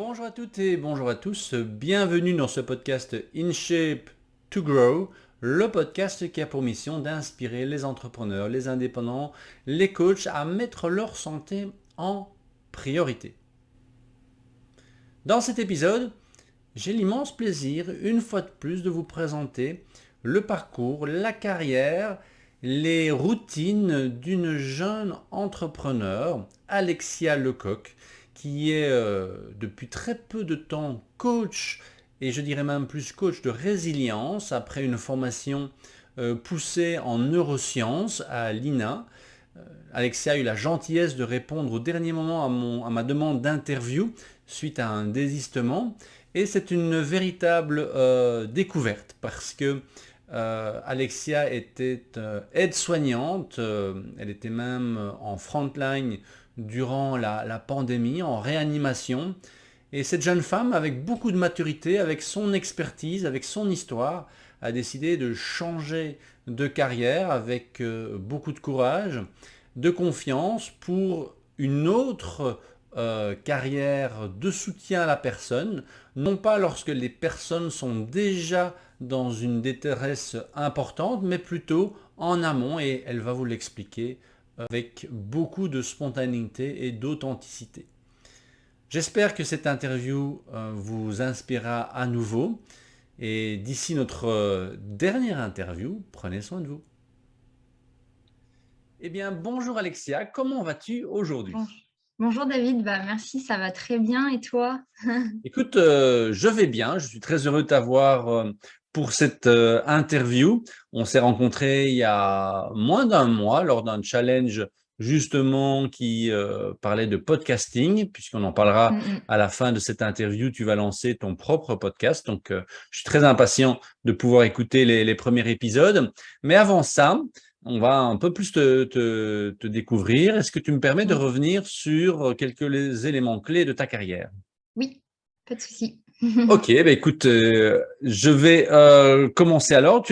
Bonjour à toutes et bonjour à tous, bienvenue dans ce podcast In Shape to Grow, le podcast qui a pour mission d'inspirer les entrepreneurs, les indépendants, les coachs à mettre leur santé en priorité. Dans cet épisode, j'ai l'immense plaisir, une fois de plus, de vous présenter le parcours, la carrière, les routines d'une jeune entrepreneur, Alexia Lecoq, qui est depuis très peu de temps coach, et je dirais même plus coach de résilience, après une formation poussée en neurosciences à l'INA. Alexia a eu la gentillesse de répondre au dernier moment à ma demande d'interview suite à un désistement. Et c'est une véritable découverte parce que Alexia était aide-soignante, elle était même en front-line durant la pandémie, en réanimation. Et cette jeune femme, avec beaucoup de maturité, avec son expertise, avec son histoire, a décidé de changer de carrière avec beaucoup de courage, de confiance pour une autre carrière de soutien à la personne, non pas lorsque les personnes sont déjà dans une détresse importante, mais plutôt en amont, et elle va vous l'expliquer avec beaucoup de spontanéité et d'authenticité. J'espère que cette interview vous inspirera à nouveau. Et d'ici notre dernière interview, prenez soin de vous. Eh bien, bonjour Alexia, comment vas-tu aujourd'hui? Bon- Bonjour David, merci, ça va très bien et toi? Écoute, je vais bien, je suis très heureux de t'avoir pour cette interview. On s'est rencontrés il y a moins d'un mois lors d'un challenge justement qui parlait de podcasting, puisqu'on en parlera Mm, à la fin de cette interview. Tu vas lancer ton propre podcast, donc je suis très impatient de pouvoir écouter les premiers épisodes. Mais avant ça, on va un peu plus te découvrir. Est-ce que tu me permets de oui, revenir sur quelques éléments clés de ta carrière? oui, pas de souci. Ok, bah écoute, je vais commencer alors.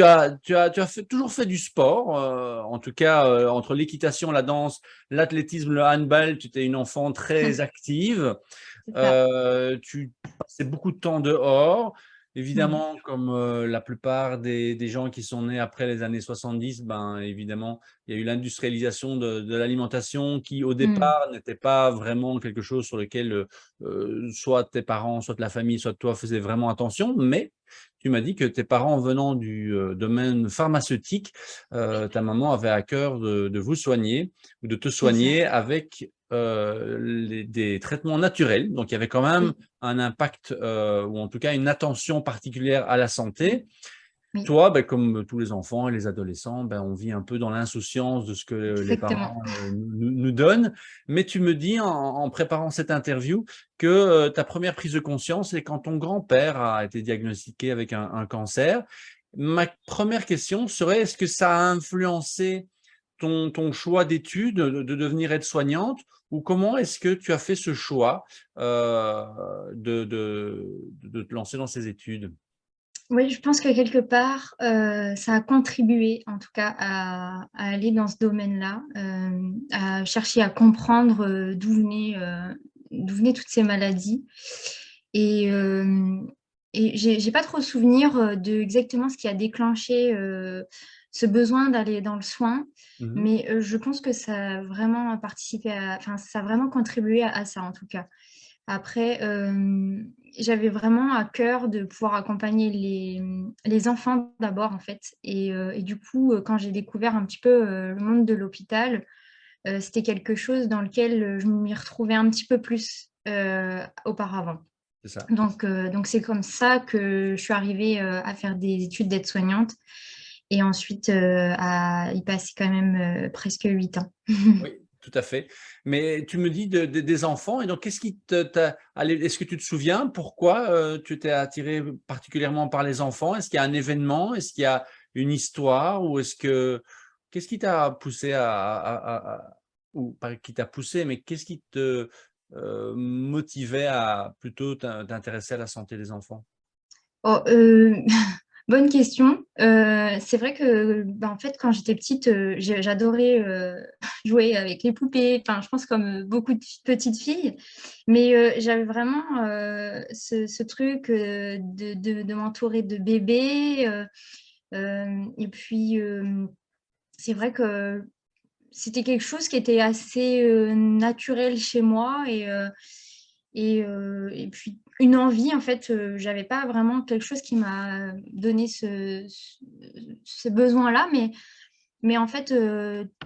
Toujours fait du sport, en tout cas entre l'équitation, la danse, l'athlétisme, le handball. Tu étais une enfant très active. C'est ça. Tu passais beaucoup de temps dehors. Mm, Évidemment, comme la plupart des gens qui sont nés après les années 70, ben évidemment, il y a eu l'industrialisation de l'alimentation qui, au mm, départ, n'était pas vraiment quelque chose sur lequel soit tes parents, soit la famille, soit toi faisaient vraiment attention. Mais tu m'as dit que tes parents venant du domaine pharmaceutique, ta maman avait à cœur de vous soigner ou de te c'est ça. soigner avec des traitements naturels. Donc, il y avait quand même Oui, un impact ou en tout cas une attention particulière à la oui, santé. oui, Toi, comme tous les enfants et les adolescents, on vit un peu dans l'insouciance de ce que les exactement. parents nous donnent. Mais tu me dis en préparant cette interview que ta première prise de conscience, c'est quand ton grand-père a été diagnostiqué avec un cancer. Ma première question serait, est-ce que ça a influencé ton choix d'études, de devenir aide-soignante, ou comment est-ce que tu as fait ce choix de te lancer dans ces études? Oui, je pense que quelque part, ça a contribué en tout cas à aller dans ce domaine-là, à chercher à comprendre d'où venaient toutes ces maladies. Et, euh, et j'ai pas trop souvenir de exactement ce qui a déclenché ce besoin d'aller dans le soin, Mmh. mais je pense que ça a vraiment participé enfin, ça a vraiment contribué à ça en tout cas. Après, j'avais vraiment à cœur de pouvoir accompagner les enfants d'abord, en fait. Et du coup, quand j'ai découvert un petit peu le monde de l'hôpital, c'était quelque chose dans lequel je m'y retrouvais un petit peu plus auparavant. C'est ça. Donc c'est comme ça que je suis arrivée à faire des études d'aide-soignante et ensuite à y passer quand même presque 8 ans. Oui, tout à fait. Mais tu me dis des enfants et donc qu'est-ce qui te t'a allez, est-ce que tu te souviens pourquoi, tu t'es attiré particulièrement par les enfants? Est-ce qu'il y a un événement? Est-ce qu'il y a une histoire? Ou est-ce que qu'est-ce qui t'a poussé ou pas qui t'a poussé, mais qu'est-ce qui te, motivait à plutôt t'intéresser à la santé des enfants? Oh, bonne question. C'est vrai que, bah, en fait, quand j'étais petite, j'adorais, jouer avec les poupées, enfin, je pense comme, beaucoup de petites filles. Mais, j'avais vraiment, ce truc, de m'entourer de bébés, et puis, c'est vrai que c'était quelque chose qui était assez, naturel chez moi et puis une envie en fait, j'avais pas vraiment quelque chose qui m'a donné ce besoin-là, mais en fait,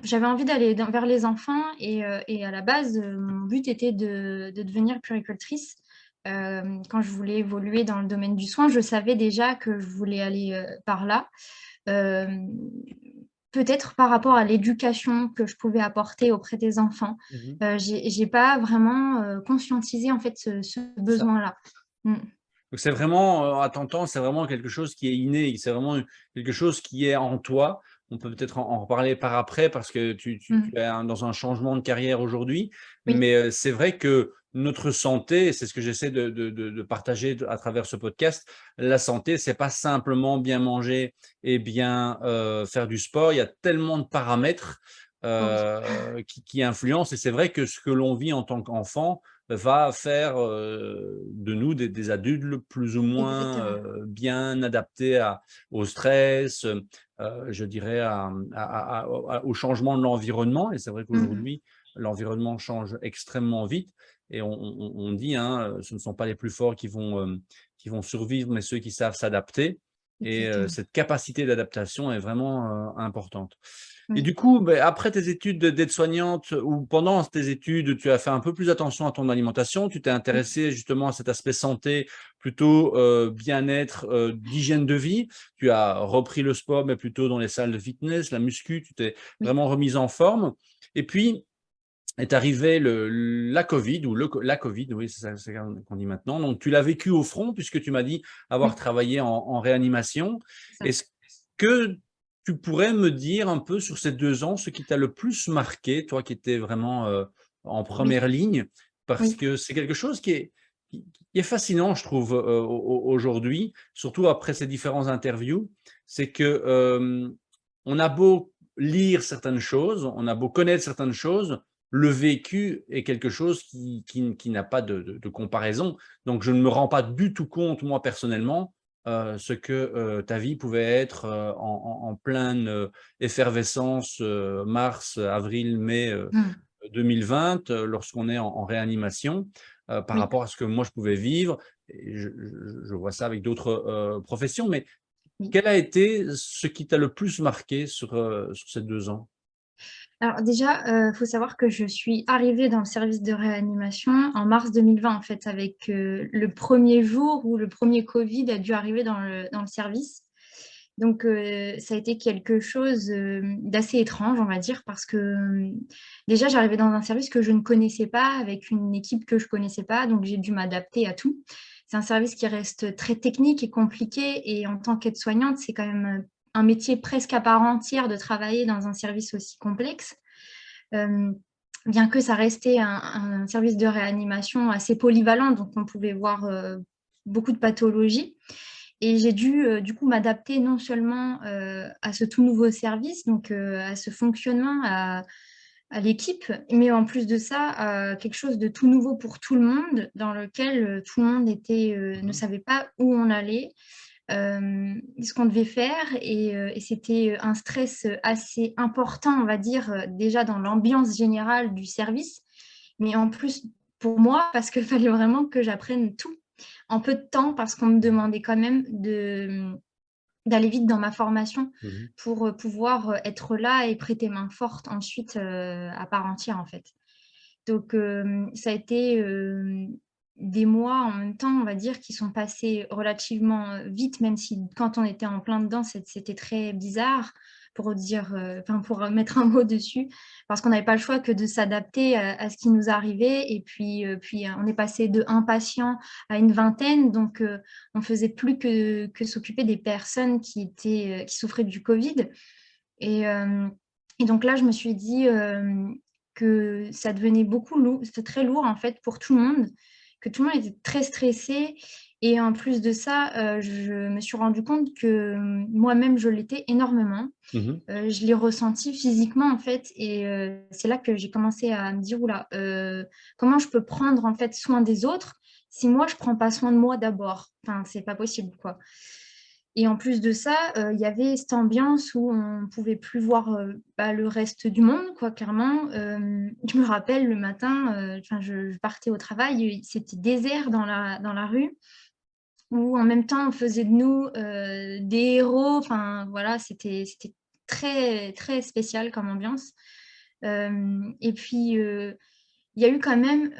j'avais envie d'aller vers les enfants et à la base, mon but était de devenir puéricultrice. Quand je voulais évoluer dans le domaine du soin, je savais déjà que je voulais aller, par là. Hem, Peut-être par rapport à l'éducation que je pouvais apporter auprès des enfants. Mhm. J'ai pas vraiment, conscientisé en fait ce C'est ça. besoin-là. Mmh. Donc c'est vraiment, à t'entendre, c'est vraiment quelque chose qui est inné, c'est vraiment quelque chose qui est en toi. On peut peut-être en reparler par après parce que tu Mmh. es dans un changement de carrière aujourd'hui. Oui, Mais, c'est vrai que notre santé, c'est ce que j'essaie de partager à travers ce podcast. La santé, c'est pas simplement bien manger et bien, faire du sport. Il y a tellement de paramètres, oui, qui influencent et c'est vrai que ce que l'on vit en tant qu'enfant va faire, de nous des adultes plus ou moins, exactement. bien adaptés au stress, je dirais au changement de l'environnement et c'est vrai Mmh mh. qu'aujourd'hui, l'environnement change extrêmement vite et on dit, hein, ce ne sont pas les plus forts qui vont survivre, mais ceux qui savent s'adapter et Exactement. cette capacité d'adaptation est vraiment, importante. Et Oui. du coup, beh, après tes études d'aide-soignante ou pendant tes études, tu as fait un peu plus attention à ton alimentation, tu t'es Oui, intéressé justement à cet aspect santé, plutôt, bien-être, d'hygiène de vie. Tu as repris le sport, mais plutôt dans les salles de fitness, la muscu, tu t'es oui. vraiment remise en forme et puis est arrivé la covid ou la covid, oui, c'est ça c'est qu'on dit maintenant. Donc tu l'as vécu au front puisque tu m'as dit avoir Oui, travaillé en réanimation. c'est ça. Est-ce que tu pourrais me dire un peu sur ces 2 ans, ce qui t'a le plus marqué, toi qui étais vraiment, en Oui, première ligne? Parce oui. que c'est quelque chose qui est fascinant, je trouve, aujourd'hui, surtout après ces différents interviews. C'est que, on a beau lire certaines choses, on a beau connaître certaines choses, le vécu est quelque chose qui n'a pas de comparaison. Donc je ne me rends pas du tout compte, moi personnellement, ce que, ta vie pouvait être, en pleine, effervescence, mars, avril, mai, Mmh. 2020, lorsqu'on est en réanimation, par Oui, rapport à ce que moi je pouvais vivre et je vois ça avec d'autres, professions. Mais oui. quel a été ce qui t'a le plus marqué sur ces 2 ans? Alors déjà, faut savoir que je suis arrivée dans le service de réanimation en mars 2020 en fait, avec, le premier jour où le premier covid a dû arriver dans le service. Donc, ça a été quelque chose, d'assez étrange, on va dire, parce que, déjà j'arrivais dans un service que je ne connaissais pas, avec une équipe que je connaissais pas, donc j'ai dû m'adapter à tout. C'est un service qui reste très technique et compliqué et en tant qu'aide-soignante, c'est quand même, un métier presque à part entière de travailler dans un service aussi complexe. Hem, Bien que ça restait un service de réanimation assez polyvalent, donc on pouvait voir, beaucoup de pathologies et j'ai dû, du coup m'adapter non seulement, à ce tout nouveau service, donc à ce fonctionnement, à l'équipe, mais en plus de ça, à quelque chose de tout nouveau pour tout le monde, dans lequel, tout le monde ne Mmh. savait pas où on allait, ce qu'on devait faire et c'était, un stress, assez important, on va dire, déjà dans l'ambiance générale du service, mais en plus pour moi, parce qu'il fallait vraiment que j'apprenne tout en peu de temps, parce qu'on me demandait quand même d'aller vite dans ma formation Mmh. pour, pouvoir, être là et prêter main forte ensuite, à part entière, en fait. Donc, ça a été, des mois en même temps, on va dire, qui sont passés relativement, vite, même si quand on était en plein dedans, c'était très bizarre pour dire, enfin, pour, mettre un mot dessus. Parce qu'on n'avait pas le choix que de s'adapter à ce qui nous arrivait et puis, on est passé de 1 patient à une vingtaine, donc, on faisait plus que s'occuper des personnes qui souffraient du covid et donc là, je me suis dit, que ça devenait beaucoup lourd, c'était très lourd en fait pour tout le monde, que tout le monde était très stressé Et en plus de ça, je me suis rendu compte que moi-même, je l'étais énormément. Mhm. Je l'ai ressenti physiquement, en fait, et c'est là que j'ai commencé à me dire, oula, comment je peux prendre en fait soin des autres si moi je prends pas soin de moi d'abord? Enfin, c'est pas possible, quoi. Et en plus de ça, il y avait cette ambiance où on pouvait plus voir le reste du monde, quoi, clairement. Je me rappelle le matin, enfin, je partais au travail, c'était désert dans la rue, où en même temps on faisait de nous des héros. Enfin, voilà, c'était très, très spécial comme ambiance. Et puis, il y a eu quand même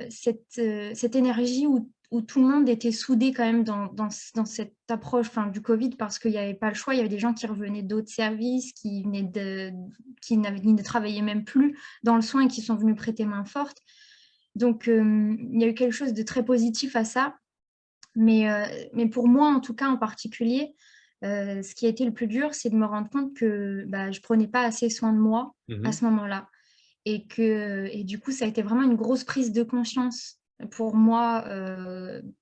cette énergie où tout le monde était soudé quand même dans cette approche, enfin, du Covid, parce qu'il n'y avait pas le choix. Il y avait des gens qui revenaient d'autres services, qui ne travaillaient même plus dans le soin et qui sont venus prêter main forte. Donc, il y a eu quelque chose de très positif à ça. Mais pour moi, en tout cas, en particulier, ce qui a été le plus dur, c'est de me rendre compte que je ne prenais pas assez soin de moi à Mhm. ce moment-là. Et du coup, ça a été vraiment une grosse prise de conscience pour moi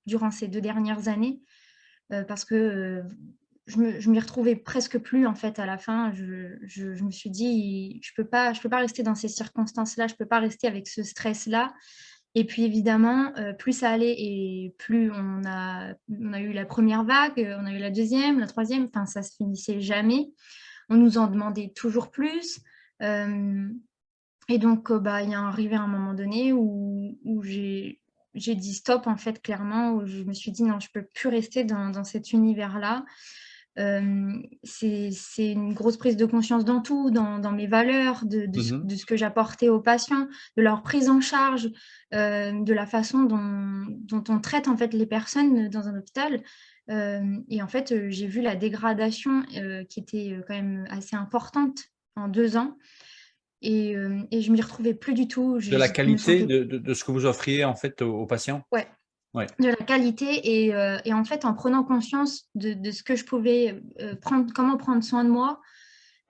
durant ces 2 dernières années, parce que je m'y retrouvais presque plus en fait à la fin. Je me suis dit, je peux pas rester dans ces circonstances-là, je peux pas rester avec ce stress-là. Et puis évidemment, plus ça allait et plus on a eu la première vague, on a eu la deuxième, la troisième, enfin ça se finissait jamais. On nous en demandait toujours plus. Et donc, il y a arrivé un moment donné où j'ai dit stop, en fait, clairement, où je me suis dit: «Non, je peux plus rester dans cet univers-là». C'est une grosse prise de conscience dans tout, dans mes valeurs, Mhm. de ce que j'apportais aux patients, de leur prise en charge, de la façon dont on traite, en fait, les personnes dans un hôpital. Et en fait, j'ai vu la dégradation, qui était, quand même assez importante en 2 ans. Et je m'y retrouvais plus du tout. De la Je me qualité sentais, de ce que vous offriez en fait aux patients? ouais, Ouais. de la qualité. Et en fait, en prenant conscience de ce que je pouvais comment prendre soin de moi,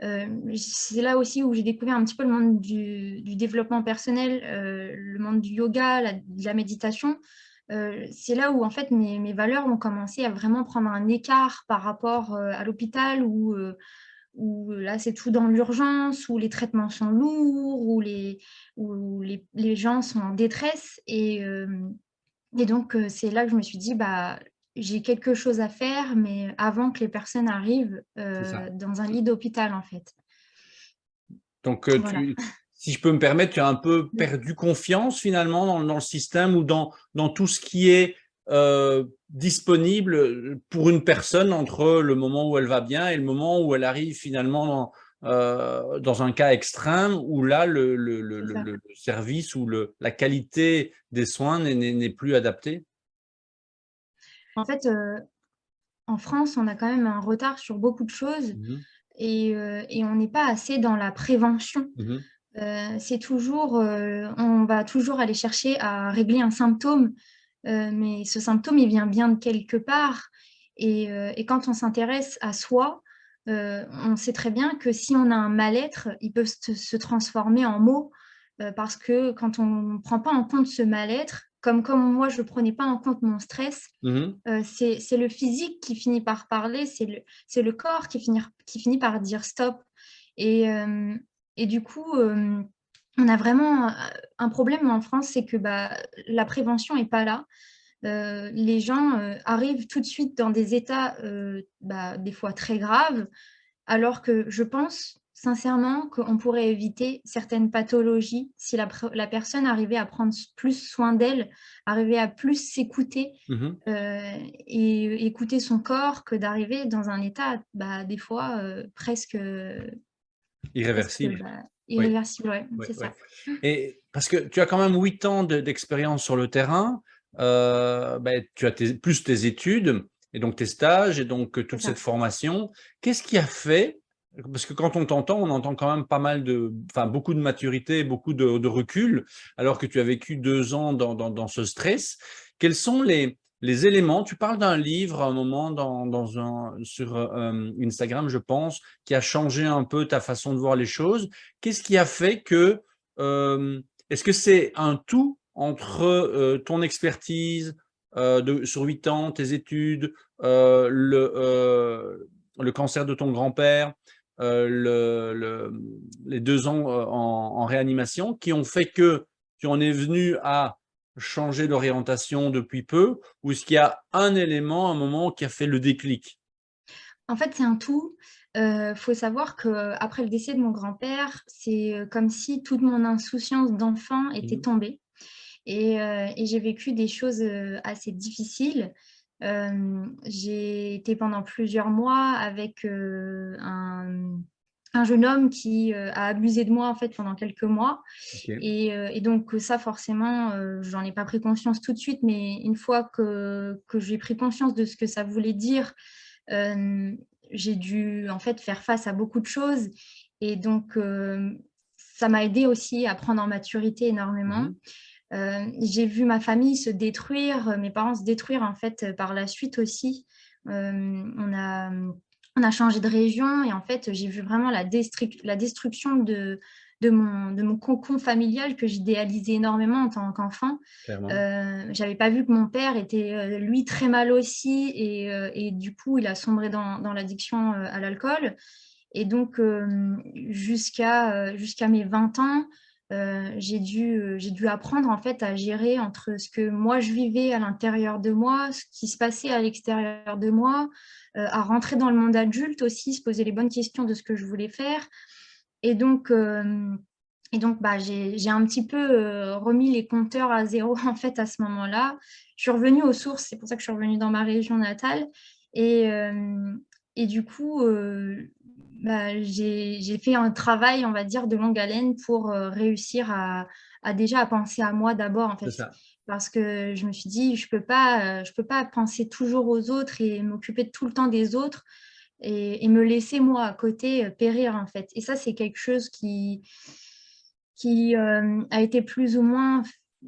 c'est là aussi où j'ai découvert un petit peu le monde du développement personnel, le monde du yoga, de la méditation. C'est là où en fait mes valeurs ont commencé à vraiment prendre un écart par rapport à l'hôpital, où là, c'est tout dans l'urgence, où les traitements sont lourds, où les gens sont en détresse. Et donc, c'est là que je me suis dit, j'ai quelque chose à faire, mais avant que les personnes arrivent C'est ça. dans un lit d'hôpital, en fait. Donc, Voilà. si je peux me permettre, tu as un peu perdu confiance finalement dans le système ou dans tout ce qui est disponible pour une personne entre le moment où elle va bien et le moment où elle arrive finalement dans un cas extrême où là, C'est ça. le service ou la qualité des soins n'est plus adaptée. En fait, en France, on a quand même un retard sur beaucoup de choses, Mhm, et on n'est pas assez dans la prévention. mhm, C'est toujours, on va toujours aller chercher à régler un symptôme, mais ce symptôme, il vient bien de quelque part. Et quand on s'intéresse à soi, on sait très bien que si on a un mal-être, il peut se transformer en maux, parce que quand on ne prend pas en compte ce mal-être, comme moi, je ne prenais pas en compte mon stress, mhm. c'est le physique qui finit par parler, c'est le corps qui finit par dire stop. Et du coup, on a vraiment un problème en France, c'est que la prévention n'est pas là. Les gens arrivent tout de suite dans des états des fois très graves, alors que je pense sincèrement qu'on pourrait éviter certaines pathologies si la personne arrivait à prendre plus soin d'elle, arrivait à plus s'écouter, Mhm. et écouter son corps, que d'arriver dans un état, des fois, presque Irréversible. Oui. irréversible. Ouais, Oui, c'est oui. ça. Et parce que tu as quand même 8 ans d'expérience sur le terrain, tu as plus tes études et donc tes stages et donc C'est toute cette ça. formation. Qu'est-ce qui a fait parce que quand on entend quand même pas mal beaucoup de maturité, beaucoup de recul, alors que tu as vécu 2 ans dans ce stress. Quels sont les éléments? Tu parles d'un livre à un moment sur, Instagram, je pense, qui a changé un peu ta façon de voir les choses. Qu'est-ce qui a fait que, est-ce que c'est un tout entre ton expertise, sur 8 ans, tes études, le cancer de ton grand-père, les 2 ans, en réanimation qui ont fait que tu en es venu à changer d'orientation depuis peu? Ou est-ce qu'il y a un élément, un moment qui a fait le déclic? En fait, c'est un tout. Faut savoir qu'après le décès de mon grand-père, c'est, comme si toute mon insouciance d'enfant était Mmh. tombée et j'ai vécu des choses, assez difficiles. J'ai été pendant plusieurs mois avec, un jeune homme qui, a abusé de moi, en fait, pendant quelques mois OK, et donc ça forcément, j'en ai pas pris conscience tout de suite, mais une fois que j'ai pris conscience de ce que ça voulait dire, hem, j'ai dû, en fait, faire face à beaucoup de choses et donc ça m'a aidée aussi à prendre en maturité énormément. mmh, J'ai vu ma famille se détruire, mes parents se détruire, en fait, par la suite aussi. On a changé de région et en fait, j'ai vu vraiment la destruction de mon cocon familial que j'idéalisais énormément en tant qu'enfant. clairement. J'avais pas vu que mon père était, lui, très mal aussi et du coup, il a sombré dans l'addiction, à l'alcool et donc jusqu'à mes 20 ans, j'ai dû apprendre, en fait, à gérer entre ce que moi je vivais à l'intérieur de moi, ce qui se passait à l'extérieur de moi, à rentrer dans le monde adulte aussi, se poser les bonnes questions de ce que je voulais faire et donc bah, j'ai un petit peu, remis les compteurs à zéro en fait, à ce moment-là. Je suis revenue aux sources, c'est pour ça que je suis revenue dans ma région natale et hem et du coup, bah, j'ai fait un travail, on va dire, de longue haleine pour, réussir à déjà à penser à moi d'abord, en C'est fait. ça. Parce que je me suis dit: je peux pas penser toujours aux autres et m'occuper tout le temps des autres et me laisser moi à côté, périr, en fait et ça, c'est quelque chose qui a été plus ou moins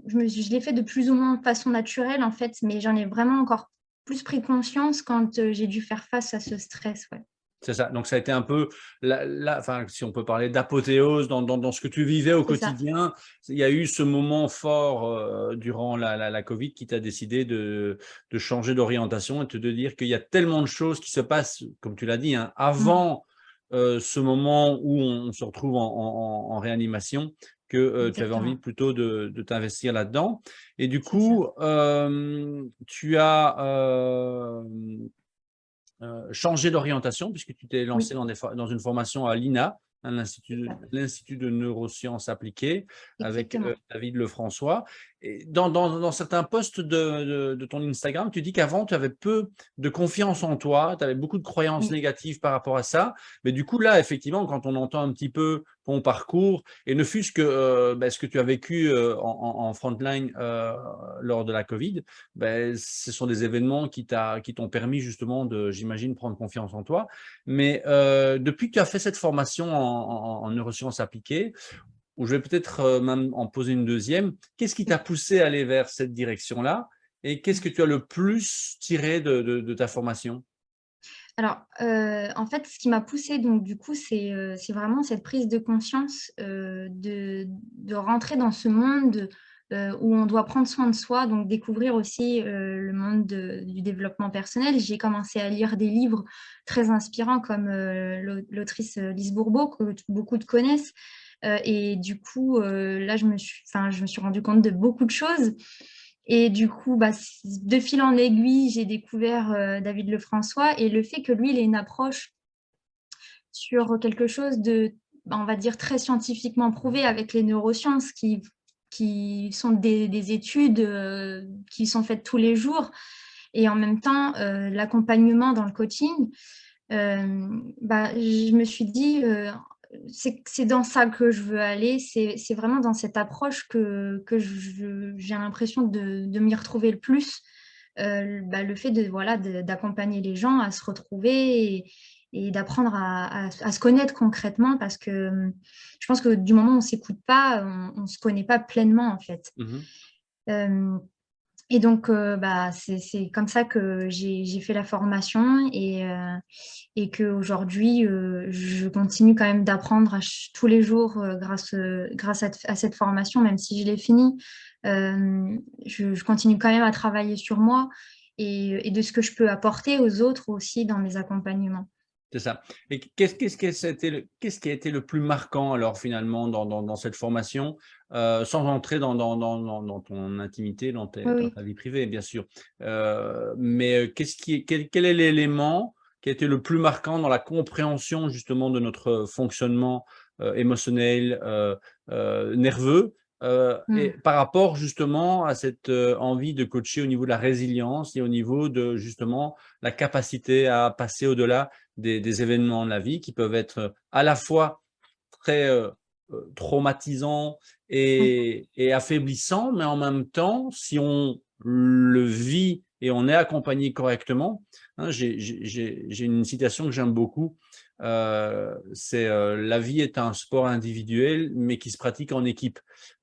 je l'ai fait de plus ou moins façon naturelle, en fait, mais j'en ai vraiment encore plus pris conscience quand, j'ai dû faire face à ce stress, ouais. C'est ça, donc ça a été un peu enfin, si on peut parler d'apothéose dans ce que tu vivais au C'est ça. quotidien. Il y a eu ce moment fort, durant la covid qui t'a décidé de changer d'orientation et de dire qu'il y a tellement de choses qui se passent, comme tu l'as dit, hein, Mmh. avant, ce moment où on se retrouve en réanimation que, tu avais envie Exactement. plutôt de t'investir là-dedans et du C'est ça. coup, tu as, changer d'orientation puisque tu t'es lancé Oui, dans une formation à l'INA, à c'est ça. l'Institut de neurosciences appliquées avec, Exactement. David Lefrançois et dans certains posts de ton Instagram, tu dis qu'avant tu avais peu de confiance en toi, tu avais beaucoup de croyances Oui. négatives par rapport à ça. Mais du coup là, effectivement, quand on entend un petit peu ton parcours et ne fût-ce que, ce que tu as vécu, en front-line, lors de la covid, ce sont des événements qui t'ont permis justement de, j'imagine, prendre confiance en toi. Mais, depuis que tu as fait cette formation en neurosciences appliquées, ou je vais peut-être, même en poser une deuxième, qu'est-ce qui t'a Oui. poussé à aller vers cette direction-là? Et qu'est-ce que tu as le plus tiré de ta formation? Alors, en fait, ce qui m'a poussée donc du coup, c'est vraiment cette prise de conscience, de rentrer dans ce monde, où on doit prendre soin de soi, donc découvrir aussi, le monde du développement personnel. J'ai commencé à lire des livres très inspirants comme, l'autrice, Lise Bourbeau que beaucoup de connaissent, et du coup, là, je me suis rendue compte de beaucoup de choses et du coup, bah, de fil en aiguille, j'ai découvert, David Lefrançois et le fait que lui, il ait une approche sur quelque chose de, bah, on va dire très scientifiquement Mmh. prouvé avec les neurosciences qui sont des études, qui sont faites tous les jours et en même temps, l'accompagnement dans le coaching. Bah, je me suis dit, c'est dans ça que je veux aller, c'est vraiment dans cette approche que j'ai l'impression de m'y retrouver le plus. Bah, le fait de voilà, d'accompagner les gens à se retrouver et d'apprendre à se connaître concrètement parce que, je pense que du moment où on s'écoute pas, on se connaît pas pleinement, en fait. Mmh. Hem et donc, bah, c'est comme ça que j'ai fait la formation et qu'aujourd'hui, je continue quand même d'apprendre tous les jours, grâce à cette formation, même si je l'ai finie. Je continue quand même à travailler sur moi et de ce que je peux apporter aux autres aussi dans mes accompagnements. C'est ça. Et qu'est-ce qui a été le plus marquant alors finalement dans cette formation? Sans entrer dans ton intimité, Oui, dans oui. ta vie privée bien sûr. Mais, quel est l'élément qui a été le plus marquant dans la compréhension justement de notre fonctionnement, émotionnel, nerveux, et Mmh. par rapport justement à cette, envie de coacher au niveau de la résilience et au niveau de justement la capacité à passer au-delà des événements de la vie qui peuvent être à la fois très, traumatisants Oui. et affaiblissants, mais en même temps, si on le vit et on est accompagné correctement, hein, j'ai une citation que j'aime beaucoup, c'est, «La vie est un sport individuel, mais qui se pratique en équipe».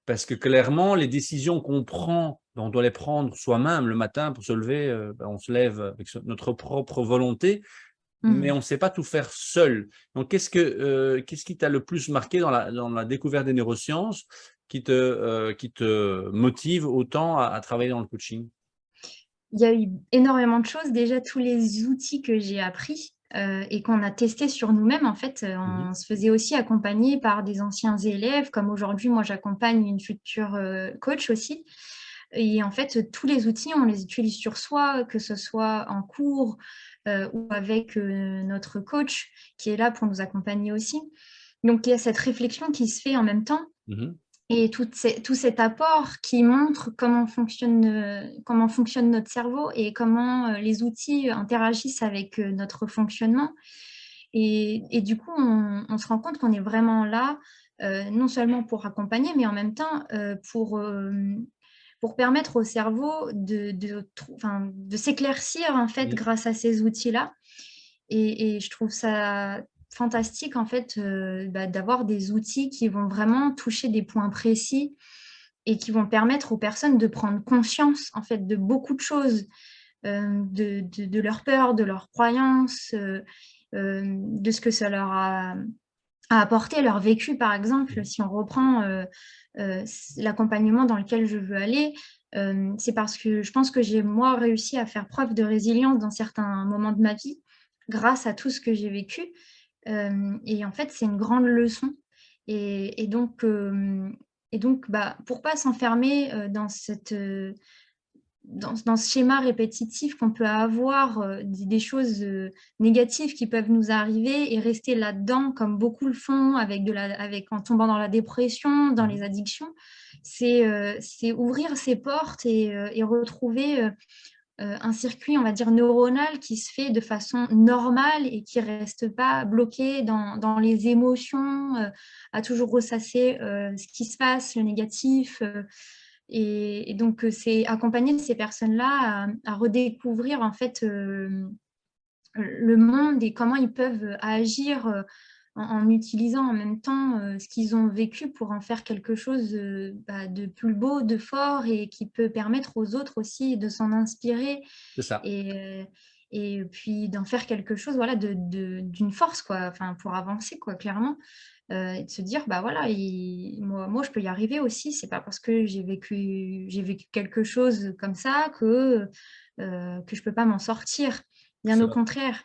Parce que clairement, les décisions qu'on prend, ben, on doit les prendre soi-même le matin pour se lever, ben, on se lève avec notre propre volonté, mais Mmh. on ne sait pas tout faire seul. Donc qu'est-ce qui t'a le plus marqué dans la découverte des neurosciences qui te motive autant à travailler dans le coaching? Il y a eu énormément de choses. Déjà, tous les outils que j'ai appris, et qu'on a testés sur nous-mêmes, en fait, Mmh. on se faisait aussi accompagner par des anciens élèves, comme aujourd'hui, moi, j'accompagne une future, coach aussi et en fait, tous les outils, on les utilise sur soi, que ce soit en cours, ou avec, notre coach qui est là pour nous accompagner aussi. Donc il y a cette réflexion qui se fait en même temps Mmh. et tout cet apport qui montre comment fonctionne notre cerveau et comment, les outils interagissent avec, notre fonctionnement et du coup, on se rend compte qu'on est vraiment là, non seulement pour accompagner, mais en même temps, pour permettre au cerveau de s'éclaircir, en fait, Oui, grâce à ces outils-là et je trouve ça fantastique, en fait, d'avoir des outils qui vont vraiment toucher des points précis et qui vont permettre aux personnes de prendre conscience, en fait, de beaucoup de choses, de leurs peurs, de leurs croyances, de ce que ça leur a apporté, leur vécu. Par exemple, mmh, si on reprend, l'accompagnement dans lequel je veux aller, c'est parce que je pense que j'ai, moi, réussi à faire preuve de résilience dans certains moments de ma vie, grâce à tout ce que j'ai vécu. Et en fait, c'est une grande leçon et donc bah, pour pas s'enfermer, dans ce schéma répétitif qu'on peut avoir, des choses, négatives qui peuvent nous arriver et rester là-dedans comme beaucoup le font avec en tombant dans la dépression, dans les mmh. addictions. C'est ouvrir ses portes et retrouver, un circuit, on va dire, neuronal qui se fait de façon normale et qui reste pas bloqué dans les émotions, à toujours ressasser, ce qui se passe, le négatif, et donc c'est accompagner ces personnes-là à redécouvrir en fait, le monde et comment ils peuvent agir, en utilisant en même temps, ce qu'ils ont vécu pour en faire quelque chose, bah, de plus beau, de fort et qui peut permettre aux autres aussi de s'en inspirer C'est ça. et et puis d'en faire quelque chose, voilà, d'une force quoi, enfin pour avancer quoi, clairement. Et de se dire: «Bah, voilà, moi je peux y arriver aussi, c'est pas parce que j'ai vécu quelque chose comme ça que je peux pas m'en sortir». Que Bien ça au doit contraire.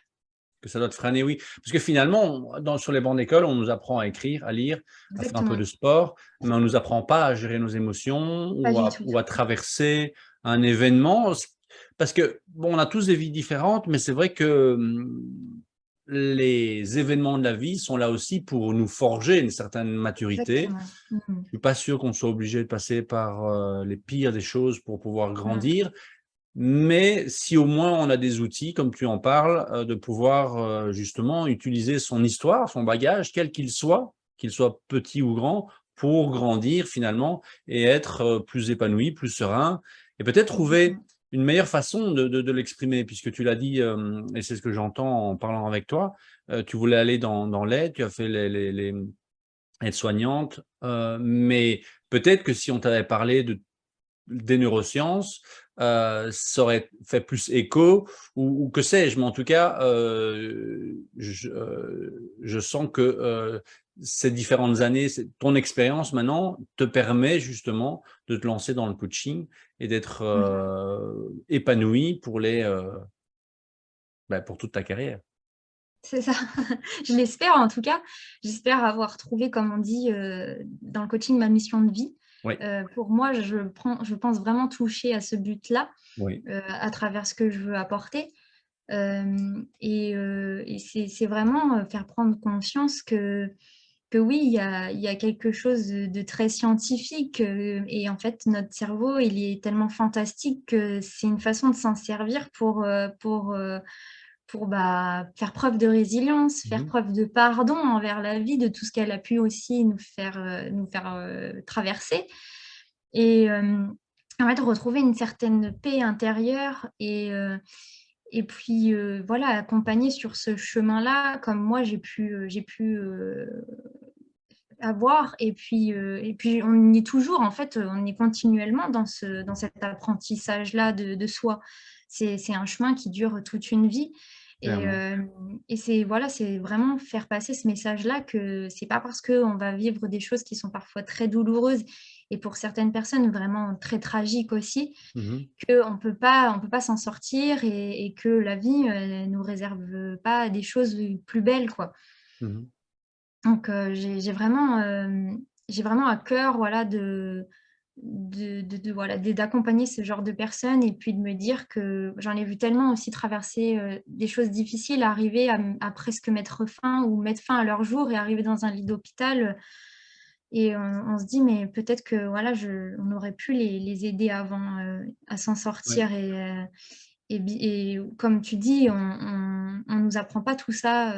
que ça doit te freiner, oui. Parce que finalement, sur les bancs d'école, on nous apprend à écrire, à lire, à faire un peu Exactement, de sport, mais on nous apprend pas à gérer nos émotions pas du tout. ou à traverser un événement. Parce que, bon, on a tous des vies différentes, mais c'est vrai que, les événements de la vie sont là aussi pour nous forger une certaine maturité. Exactement. Mmh. Je suis pas sûr qu'on soit obligé de passer par, les pires des choses pour pouvoir Mmh. grandir. Mais si au moins on a des outils, comme tu en parles, de pouvoir, justement utiliser son histoire, son bagage, quel qu'il soit petit ou grand, pour grandir finalement et être, plus épanoui, plus serein et peut-être trouver Exactement. une meilleure façon de l'exprimer puisque tu l'as dit, et c'est ce que j'entends en parlant avec toi, tu voulais aller dans l'aide, tu as fait aide-soignante, mais peut-être que si on t'avait parlé des neurosciences, ça aurait fait plus écho ou que sais-je, mais en tout cas, je sens que, ces différentes années, ton expérience maintenant te permet justement de te lancer dans le coaching et d'être Oui. épanoui pour pour toute ta carrière. C'est ça. Je l'espère en tout cas. J'espère avoir trouvé, comme on dit, dans le coaching, ma mission de vie. Oui, Pour moi, je pense vraiment toucher à ce but-là, oui. à travers ce que je veux apporter. Et c'est vraiment, faire prendre conscience que oui, il y a quelque chose de très scientifique, et en fait, notre cerveau, il est tellement fantastique que c'est une façon de s'en servir pour, bah, faire preuve de résilience, faire Mmh. preuve de pardon envers la vie, de tout ce qu'elle a pu aussi nous faire traverser et en fait, retrouver une certaine paix intérieure et puis, voilà, accompagner sur ce chemin-là comme moi j'ai pu avoir et puis on y est toujours en fait, on est continuellement dans cet apprentissage-là de soi. C'est un chemin qui dure toute une vie et Clairement. hem et c'est voilà, c'est vraiment faire passer ce message-là que c'est pas parce qu'on va vivre des choses qui sont parfois très douloureuses et pour certaines personnes vraiment très tragiques aussi, Mmh. qu'on peut pas s'en sortir et que la vie, elle nous réserve pas des choses plus belles, quoi. Mmh. Donc j'ai vraiment à cœur, voilà, de voilà, d'accompagner ce genre de personnes et puis de me dire que j'en ai vu tellement aussi traverser, des choses difficiles, arriver à presque mettre fin ou mettre fin à leur jour et arriver dans un lit d'hôpital, et on se dit: «Mais peut-être que voilà, on aurait pu les aider avant, à s'en Ouais. sortir» et comme tu dis, on nous apprend pas tout ça,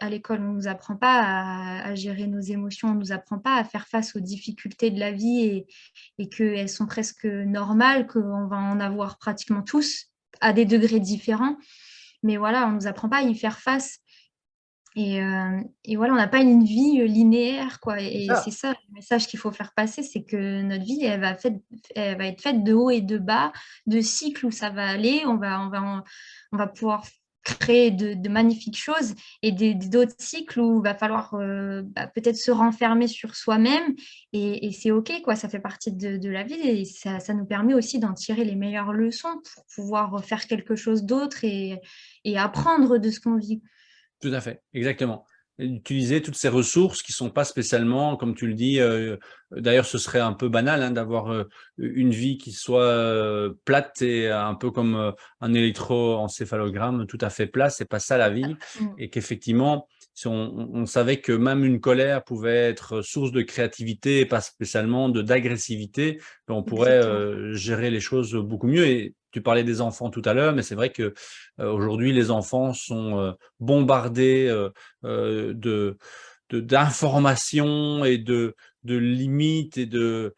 à l'école. On nous apprend pas à gérer nos émotions, on nous apprend pas à faire face aux difficultés de la vie et qu'elles sont presque normales, qu'on va en avoir pratiquement tous, à des degrés différents. Mais voilà, on nous apprend pas à y faire face et voilà, on n'a pas une vie, linéaire quoi C'est et c'est ça. ça le message qu'il faut faire passer, c'est que notre vie, elle va être faite de hauts et de bas, de cycles où ça va aller, on va pouvoir créer de magnifiques choses et d'autres cycles où il va falloir, bah, peut-être se renfermer sur soi-même et c'est OK quoi, ça fait partie de la vie et ça nous permet aussi d'en tirer les meilleures leçons pour pouvoir, faire quelque chose d'autre et apprendre de ce qu'on vit. Tout à fait, exactement. Et utiliser toutes ces ressources qui sont pas spécialement, comme tu le dis, d'ailleurs ce serait un peu banal, hein, d'avoir, une vie qui soit, plate et un peu comme, un électroencéphalogramme tout à fait plat, c'est pas ça la vie Mmh, et qu'effectivement, si on savait que même une colère pouvait être source de créativité et pas spécialement d'agressivité, on pourrait, exactement. gérer les choses beaucoup mieux et tu parlais des enfants tout à l'heure, mais c'est vrai que, aujourd'hui les enfants sont, bombardé, d'informations et de limites et de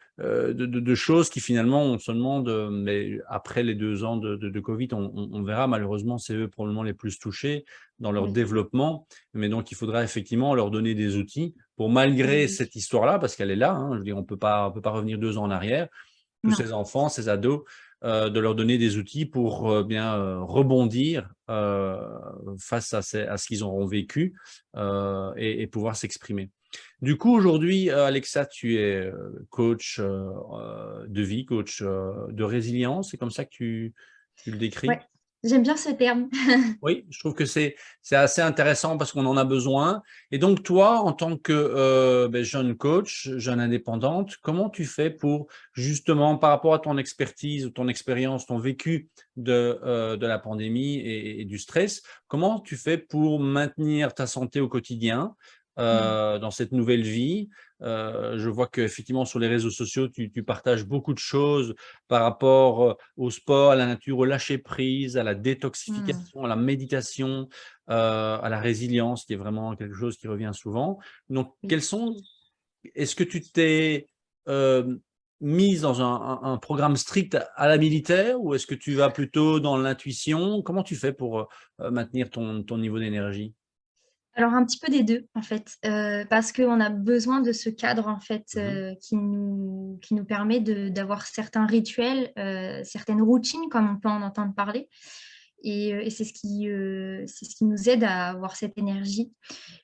choses qui finalement on se demande, mais après les 2 ans de covid, on verra malheureusement, c'est eux probablement les plus touchés dans leur Oui, développement. Mais donc il faudra effectivement leur donner des outils pour malgré oui. cette histoire-là, parce qu'elle est là, hein, je veux dire on peut pas revenir 2 ans en arrière, tous Non, ces enfants, ces ados, de leur donner des outils pour, bien, rebondir, face à ce qu'ils auront vécu, et pouvoir s'exprimer. Du coup, aujourd'hui, Alexa, tu es, coach, de vie, coach, de résilience, c'est comme ça que tu le décris? ouais, j'aime bien ce terme. Oui, je trouve que c'est assez intéressant parce qu'on en a besoin et donc toi, en tant que, jeune coach, jeune indépendante, comment tu fais pour justement, par rapport à ton expertise ou ton expérience, ton vécu de la pandémie et du stress, comment tu fais pour maintenir ta santé au quotidien, Mmh. dans cette nouvelle vie? Je vois qu'effectivement sur les réseaux sociaux, tu partages beaucoup de choses par rapport, au sport, à la nature, au lâcher prise, à la Mmh. détoxification, à la méditation, à la résilience qui est vraiment quelque chose qui revient souvent. Donc Oui. quels sont est-ce que tu t'es, mise dans un programme strict à la militaire ou est-ce que tu vas plutôt dans l'intuition? Comment tu fais pour, maintenir ton niveau d'énergie? Alors un petit peu des 2 en fait, parce qu'on a besoin de ce cadre en fait, Mmh. qui nous permet d'avoir certains rituels, certaines routines comme on peut en entendre parler et c'est ce qui nous aide à avoir cette énergie.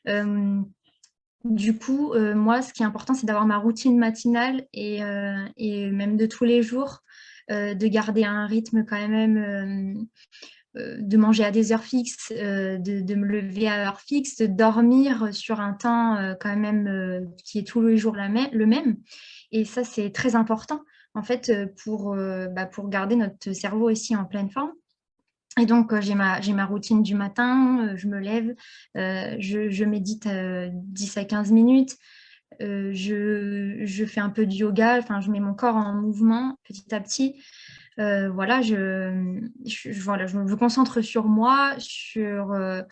Hem Du coup, moi, ce qui est important, c'est d'avoir ma routine matinale et même de tous les jours, de garder un rythme quand même, de manger à des heures fixes, de me lever à heure fixe, de dormir sur un temps quand même qui est tous les jours le même. Et ça, c'est très important, en fait, pour garder notre cerveau aussi en pleine forme. Et donc, j'ai ma routine du matin, je me lève, je médite 10 à 15 minutes, je fais un peu de yoga, enfin, je mets mon corps en mouvement petit à petit. Voilà, voilà, je me concentre sur moi, je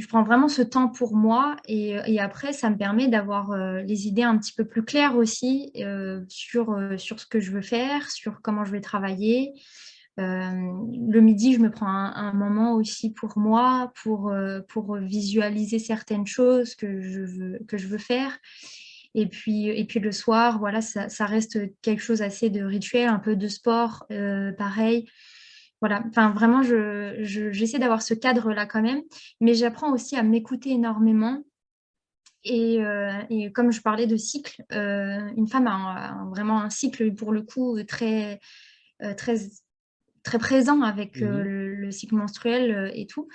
prends vraiment ce temps pour moi et après, ça me permet d'avoir les idées un petit peu plus claires aussi sur ce que je veux faire, sur comment je vais travailler. Le midi, je me prends un moment aussi pour moi, pour visualiser certaines choses que je veux faire. Et puis le soir, voilà, ça reste quelque chose assez de rituel, un peu de sport, pareil. Voilà, enfin vraiment, j'essaie d'avoir ce cadre-là quand même, mais j'apprends aussi à m'écouter énormément. Et comme je parlais de cycle, une femme vraiment un cycle pour le coup très très présent avec Mhm. le cycle menstruel et tout.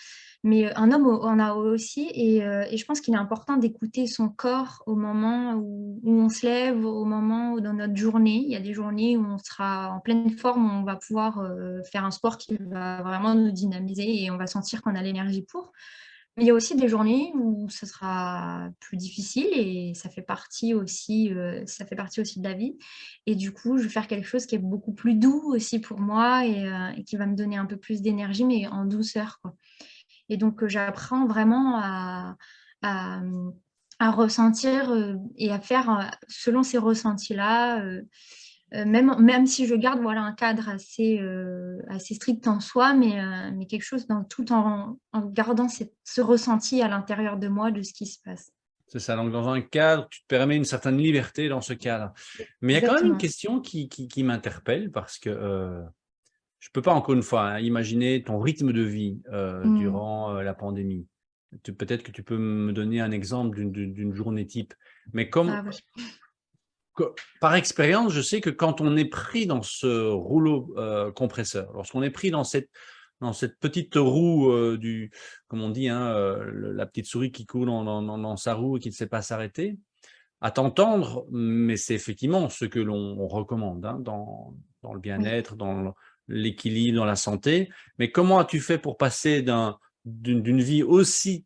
Mais un homme en a aussi et je pense qu'il est important d'écouter son corps au moment où on se lève, au moment où dans notre journée. Il y a des journées où on sera en pleine forme, où on va pouvoir faire un sport qui va vraiment nous dynamiser et on va sentir qu'on a l'énergie pour. Mais il y a aussi des journées où ce sera plus difficile et ça fait partie aussi de la vie. Et du coup, je vais faire quelque chose qui est beaucoup plus doux aussi pour moi et qui va me donner un peu plus d'énergie, mais en douceur, quoi. Et donc, j'apprends vraiment à, à ressentir et à faire selon ces ressentis-là. Même si je garde voilà, un cadre assez strict en soi, mais quelque chose tout en gardant ce ressenti à l'intérieur de moi de ce qui se passe. C'est ça, donc dans un cadre, tu te permets une certaine liberté dans ce cadre. Mais il y a quand même une Exactement. question qui m'interpelle parce que je peux pas encore une fois hein, imaginer ton rythme de vie Mm. durant la pandémie. Peut-être que tu peux me donner un exemple d'une journée type. Mais Ah oui. par expérience, je sais que quand on est pris dans ce rouleau compresseur, lorsqu'on est pris dans cette petite roue comme on dit, hein, la petite souris qui court dans sa roue et qui ne sait pas s'arrêter, à t'entendre, mais c'est effectivement ce que l'on recommande hein, dans le Oui. bien-être, dans l'équilibre, dans la santé. Mais comment as-tu fait pour passer d'une vie aussi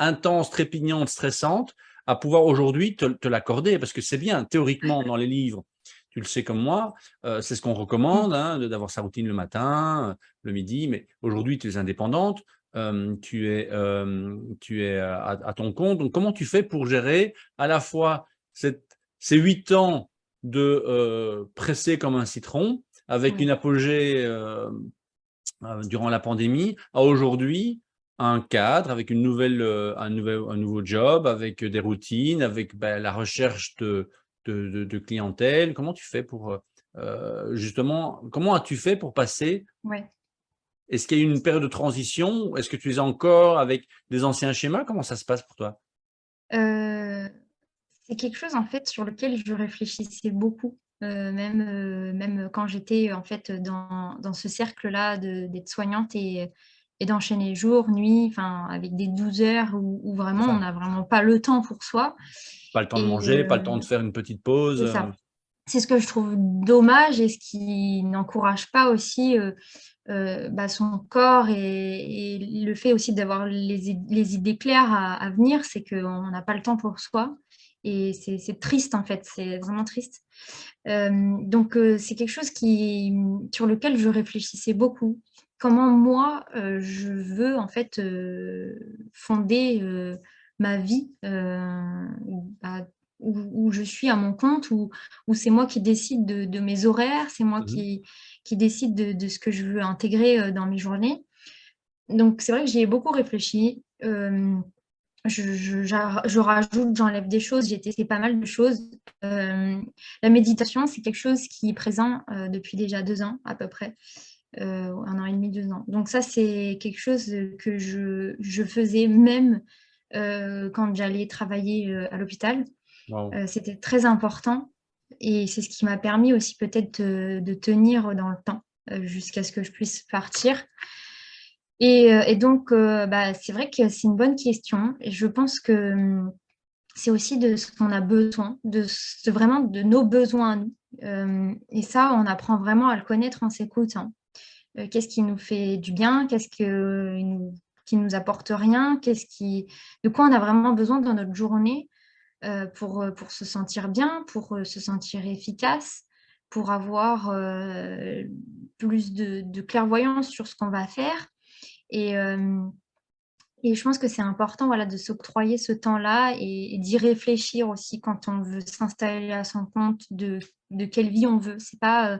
intense, trépignante, stressante, à pouvoir aujourd'hui te l'accorder? Parce que c'est bien, théoriquement, dans les livres, tu le sais comme moi, c'est ce qu'on Mm. recommande, hein, d'avoir sa routine le matin, le midi, mais aujourd'hui, tu es indépendante, tu es à ton compte. Donc, comment tu fais pour gérer à la fois ces 8 ans de pressé comme un citron, avec une Oui. apogée durant la pandémie, à aujourd'hui, un cadre avec un nouveau job, avec des routines, avec la recherche de clientèle. Comment tu fais pour justement, comment as-tu fait pour passer? Ouais. Est-ce qu'il y a eu une période de transition? Est-ce que tu es encore avec des anciens schémas? Comment ça se passe pour toi? Euh, c'est quelque chose en fait sur lequel je réfléchissais beaucoup, même quand j'étais en fait dans ce cercle-là d'être soignante et d'enchaîner jour, nuit, enfin avec des 12 heures où C'est vraiment on ça. n'a vraiment pas le temps pour soi. Pas le temps de Et manger, pas le temps de faire une petite pause. c'est ça. C'est ce que je trouve dommage et ce qui n'encourage pas aussi son corps et le fait aussi d'avoir les idées claires à venir, c'est qu'on n'a pas le temps pour soi. Et c'est triste en fait, c'est vraiment triste. Donc c'est quelque chose sur lequel je réfléchissais beaucoup. Comment moi, je veux en fait fonder ma vie bah, où je suis à mon compte, où c'est moi qui décide de mes horaires, c'est moi Mmh. qui décide de ce que je veux intégrer dans mes journées. Donc c'est vrai que j'y ai beaucoup réfléchi. Je rajoute, j'enlève des choses, j'ai testé pas mal de choses. La méditation, c'est quelque chose qui est présent depuis déjà 2 ans à peu près, 1 an et demi, 2 ans. Donc ça, c'est quelque chose que je faisais même quand j'allais travailler à l'hôpital. Waouh. C'était très important et c'est ce qui m'a permis aussi peut-être de tenir dans le temps jusqu'à ce que je puisse partir. Et donc, bah, c'est vrai que c'est une bonne question. Et je pense que c'est aussi de ce qu'on a besoin, vraiment de nos besoins à nous. Et ça, on apprend vraiment à le connaître en s'écoutant. Qu'est-ce qui nous fait du bien, qui nous apporte rien, de quoi on a vraiment besoin dans notre journée pour se sentir bien, pour se sentir efficace, pour avoir plus de clairvoyance sur ce qu'on va faire. Et, euh, et je pense que c'est important, voilà, de s'octroyer ce temps-là et d'y réfléchir aussi quand on veut s'installer à son compte de quelle vie on veut. C'est pas,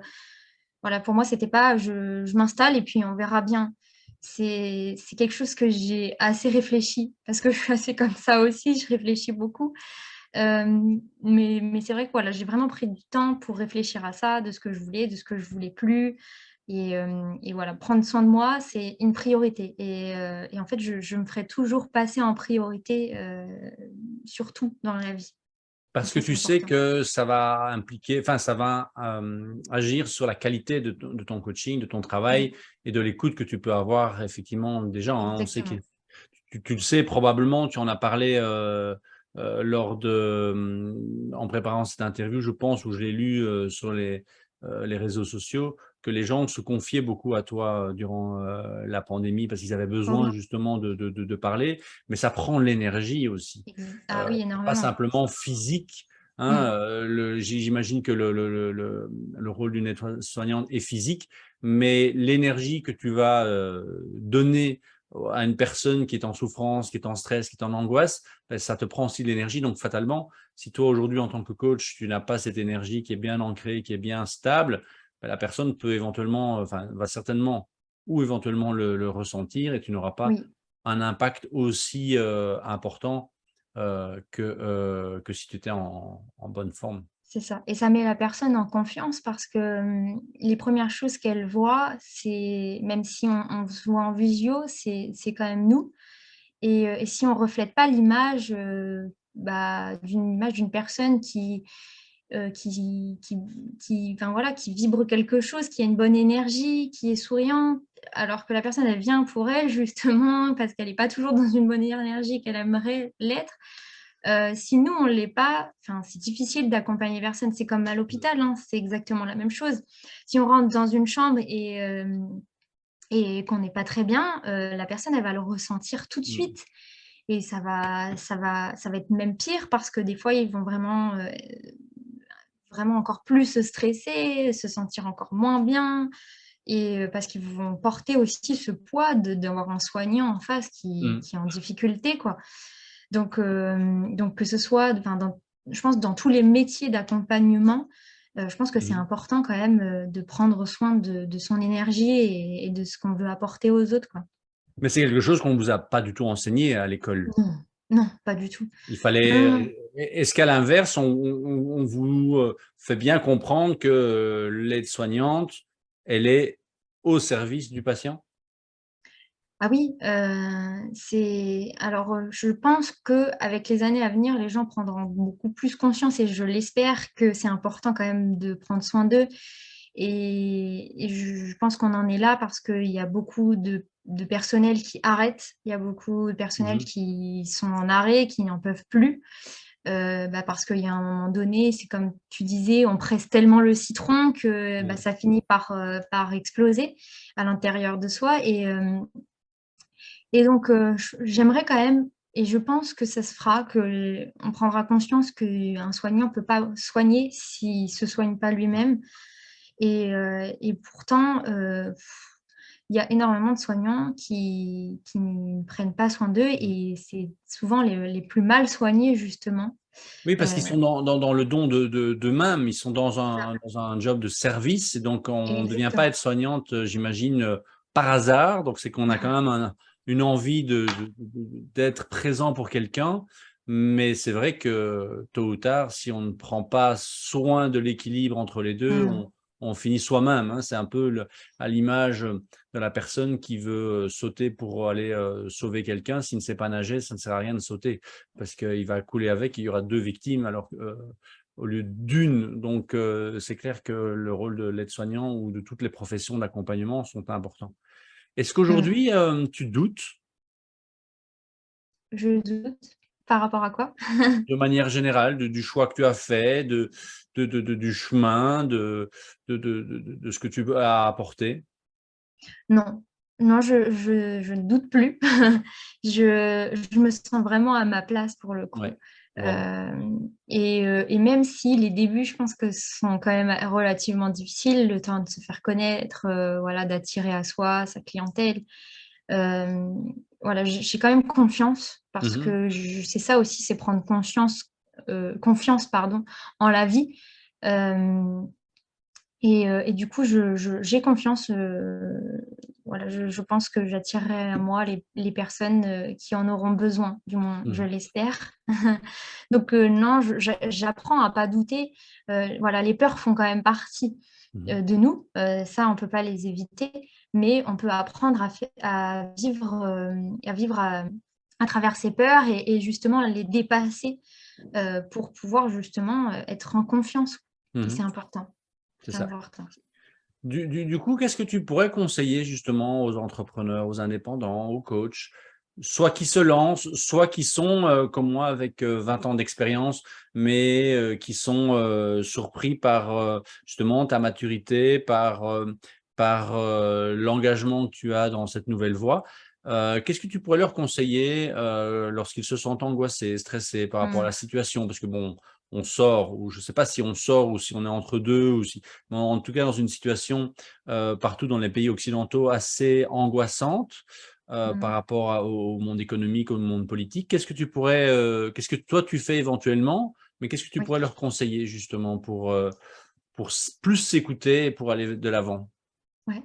voilà, pour moi, c'était pas je m'installe et puis on verra bien. C'est quelque chose que j'ai assez réfléchi parce que je suis assez comme ça aussi, je réfléchis beaucoup. Mais c'est vrai que voilà, j'ai vraiment pris du temps pour réfléchir à ça, de ce que je voulais, de ce que je voulais plus. Et voilà, prendre soin de moi, c'est une priorité. Et en fait, je me ferai toujours passer en priorité, surtout dans la vie. Et Parce que ça, c'est tu sais important. que ça va impliquer, enfin, ça va agir sur la qualité de ton coaching, de ton travail Oui, et de l'écoute que tu peux avoir effectivement des gens, hein. On sait que exactement. tu le sais probablement, tu en as parlé lors de, en préparant cette interview, je pense, où je l'ai lu sur les réseaux sociaux, que les gens se confiaient beaucoup à toi durant la pandémie parce qu'ils avaient besoin Oui, justement de parler, mais ça prend l'énergie aussi. ah oui, Pas énormément. simplement physique, hein, Mm. j'imagine que le rôle d'une aide-soignante est physique, mais l'énergie que tu vas donner à une personne qui est en souffrance, qui est en stress, qui est en angoisse, ben, ça te prend aussi de l'énergie. Donc, fatalement, si toi, aujourd'hui, en tant que coach, tu n'as pas cette énergie qui est bien ancrée, qui est bien stable, ben, la personne peut éventuellement, enfin, va certainement ou éventuellement le ressentir et tu n'auras pas Oui. un impact aussi important que si tu étais en bonne forme. C'est ça et ça met la personne en confiance parce que, les premières choses qu'elle voit, c'est même si on se voit en visio, c'est quand même nous et si on reflète pas l'image, bah, d'une image d'une personne qui enfin voilà, qui vibre quelque chose, qui a une bonne énergie, qui est souriante, alors que la personne, elle vient pour elle justement parce qu'elle est pas toujours dans une bonne énergie qu'elle aimerait l'être. Si nous, on l'est pas, enfin, c'est difficile d'accompagner personne. C'est comme à l'hôpital, hein, c'est exactement la même chose. Si on rentre dans une chambre et qu'on n'est pas très bien, la personne, elle va le ressentir tout de Mmh. suite. Et ça va être même pire parce que des fois, ils vont vraiment encore plus se stresser, se sentir encore moins bien. Et parce qu'ils vont porter aussi ce poids d'avoir un soignant en face Mmh. qui est en difficulté, quoi. Donc que ce soit, enfin, je pense dans tous les métiers d'accompagnement, je pense que c'est Mmh. important quand même, de prendre soin de son énergie et de ce qu'on veut apporter aux autres, quoi. Mais c'est quelque chose qu'on ne vous a pas du tout enseigné à l'école. Non, non, pas du tout. Il Non, fallait est-ce qu'à l'inverse, on vous fait bien comprendre que l'aide-soignante, elle est au service du patient? ah oui, je pense qu'avec les années à venir, les gens prendront beaucoup plus conscience et je l'espère que c'est important quand même de prendre soin d'eux et je pense qu'on en est là parce qu'il y a beaucoup de personnel qui arrête, il y a beaucoup de personnel Mmh. qui sont en arrêt, qui n'en peuvent plus, bah, parce qu'il y a un moment donné, c'est comme tu disais, on presse tellement le citron que, bah, Ouais. ça finit par exploser à l'intérieur de soi et donc, j'aimerais quand même et je pense que ça se fera, qu'on prendra conscience qu'un soignant ne peut pas soigner s'il ne se soigne pas lui-même et pourtant, il y a énormément de soignants qui ne prennent pas soin d'eux Mmh. et c'est souvent les plus mal soignés justement. Oui, parce qu'ils Heu, sont dans le don d'eux-mêmes, ils sont c'est ça, dans un job de service et donc on ne devient pas exactement. aide-soignante, j'imagine, par hasard. Donc c'est qu'on a quand même une envie d'être présent pour quelqu'un, mais c'est vrai que tôt ou tard, si on ne prend pas soin de l'équilibre entre les 2, Mmh. on finit soi-même, hein. C'est un peu à l'image de la personne qui veut sauter pour aller sauver quelqu'un. S'il ne sait pas nager, ça ne sert à rien de sauter parce qu'il va couler avec, et il y aura deux victimes alors au lieu d'une. Donc, c'est clair que le rôle de l'aide-soignant ou de toutes les professions d'accompagnement sont importants. Est-ce Mmh. qu'aujourd'hui, tu doutes Je doute. Par rapport à quoi? de manière générale du choix que tu as fait, du chemin, de ce que tu as apporté? Non, non, je ne doute plus. Je me sens vraiment à ma place pour le coup. Ouais, bravo. Et même si les débuts, je pense que sont quand même relativement difficiles, le temps de se faire connaître, voilà, d'attirer à soi sa clientèle. Hem, voilà, j'ai quand même confiance parce Mmh. que je c'est ça aussi, c'est prendre confiance, pardon, en la vie. Hem et du coup, j'ai confiance, voilà, je pense que j'attirerai à moi les personnes, qui en auront besoin, du moins je Mmh. l'espère. Donc non, j'apprends à pas douter. Voilà, les peurs font quand même partie, Mmh. de nous, ça on peut pas les éviter, mais on peut apprendre à vivre à travers ces peurs et justement les dépasser, pour pouvoir justement, être en confiance. Et Mmh. c'est important, C'est c'est ça. important. Du coup, qu'est-ce que tu pourrais conseiller justement aux entrepreneurs, aux indépendants, aux coachs, soit qui se lancent, soit qui sont, comme moi avec, 20 ans d'expérience, mais, qui sont, surpris par, justement ta maturité, par l'engagement que tu as dans cette nouvelle voie. Qu'est-ce que tu pourrais leur conseiller, lorsqu'ils se sentent angoissés, stressés par rapport à la Mmh. situation? Parce que bon, on sort, ou je ne sais pas si on sort ou si on est entre 2, ou si en tout cas dans une situation, partout dans les pays occidentaux, assez angoissante, par Mmh. rapport au monde économique, au monde politique. Qu'est-ce que toi tu fais éventuellement, mais qu'est-ce que tu Oui. pourrais leur conseiller justement pour plus s'écouter et pour aller de l'avant? Ouais.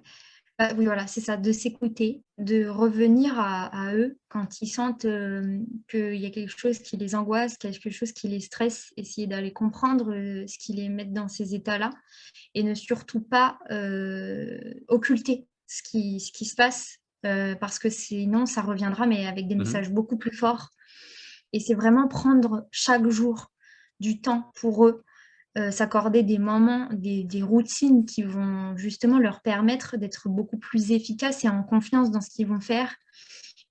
Bah, oui, voilà, c'est ça, de s'écouter, de revenir à eux quand ils sentent, qu'il y a quelque chose qui les angoisse, quelque chose qui les stresse, essayer d'aller comprendre, ce qui les met dans ces états-là et ne surtout pas, occulter ce qui se passe, parce que sinon ça reviendra, mais avec des Mmh. messages beaucoup plus forts et c'est vraiment prendre chaque jour du temps pour eux. S'accorder des moments, des routines qui vont justement leur permettre d'être beaucoup plus efficaces et en confiance dans ce qu'ils vont faire.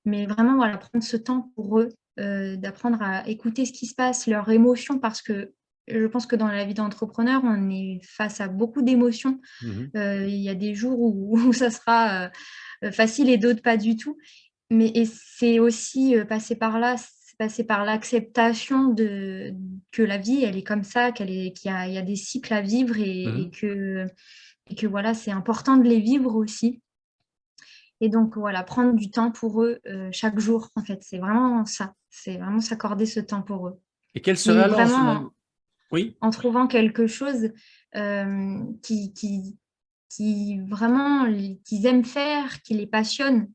Mais vraiment, voilà, prendre ce temps pour eux, d'apprendre à écouter ce qui se passe, leurs émotions, parce que je pense que dans la vie d'entrepreneur, on est face à beaucoup d'émotions. Mmh. Il y a des jours où où ça sera, facile et d'autres pas du tout. Mais et c'est aussi, passer par là, c'est passer par l'acceptation de que la vie, elle est comme ça, qu'il y a des cycles à vivre Mmh. et que voilà, c'est important de les vivre aussi et donc voilà, prendre du temps pour eux, chaque jour, en fait, c'est vraiment ça. C'est vraiment s'accorder ce temps pour eux Et quel serait et alors vraiment selon oui? en trouvant quelque chose, qui vraiment qu'ils aiment faire, qui les passionne.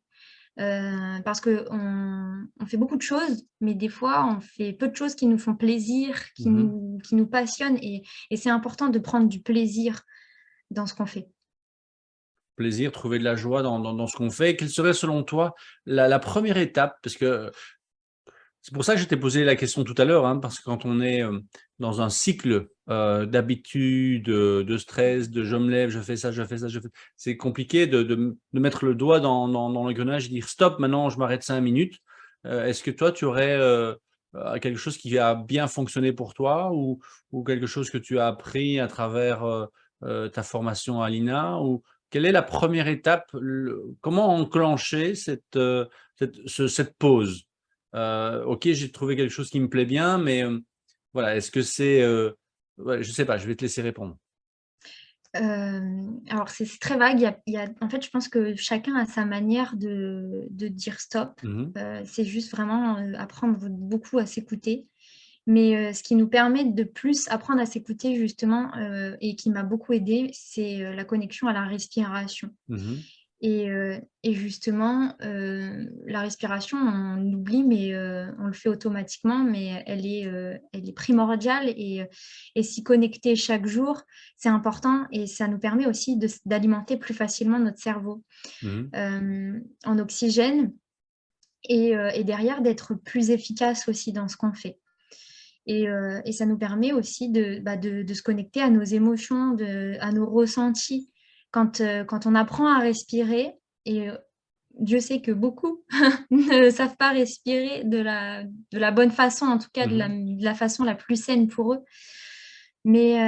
Parce qu'on fait beaucoup de choses, mais des fois, on fait peu de choses qui nous font plaisir, Mmh. qui nous passionnent et c'est important de prendre du plaisir dans ce qu'on fait. Plaisir, trouver de la joie dans ce qu'on fait. Quelle serait selon toi la 1re étape? Parce que c'est pour ça que je t'ai posé la question tout à l'heure, hein, parce que quand on est, dans un cycle, d'habitude, de stress, de «je me lève, je fais ça, je fais ça, je fais», c'est compliqué de mettre le doigt dans l'engrenage et dire: «Stop, maintenant je m'arrête 5 minutes». Est-ce que toi tu aurais, quelque chose qui a bien fonctionné pour toi, ou quelque chose que tu as appris à travers, ta formation à l'INA? Ou quelle est la 1re étape? Comment enclencher cette pause? OK, j'ai trouvé quelque chose qui me plaît bien, mais, voilà, est-ce que c'est, ouais, je sais pas, je vais te laisser répondre. Alors c'est très vague, il y a en fait, je pense que chacun a sa manière de dire stop. Mmh mh. C'est juste vraiment, apprendre beaucoup à s'écouter. Mais, ce qui nous permet de plus apprendre à s'écouter justement, et qui m'a beaucoup aidée, c'est, la connexion à la respiration. Mmh. Et justement, la respiration, on l'oublie, mais on le fait automatiquement, mais elle est primordiale et s'y connecter chaque jour, c'est important et ça nous permet aussi d'alimenter plus facilement notre cerveau, Mmh. en oxygène et derrière d'être plus efficace aussi dans ce qu'on fait. Et ça nous permet aussi de se connecter à nos émotions, à nos ressentis. Quand on apprend à respirer et Dieu sait que beaucoup ne savent pas respirer de la bonne façon, en tout cas Mmh. de la façon la plus saine pour eux. Mais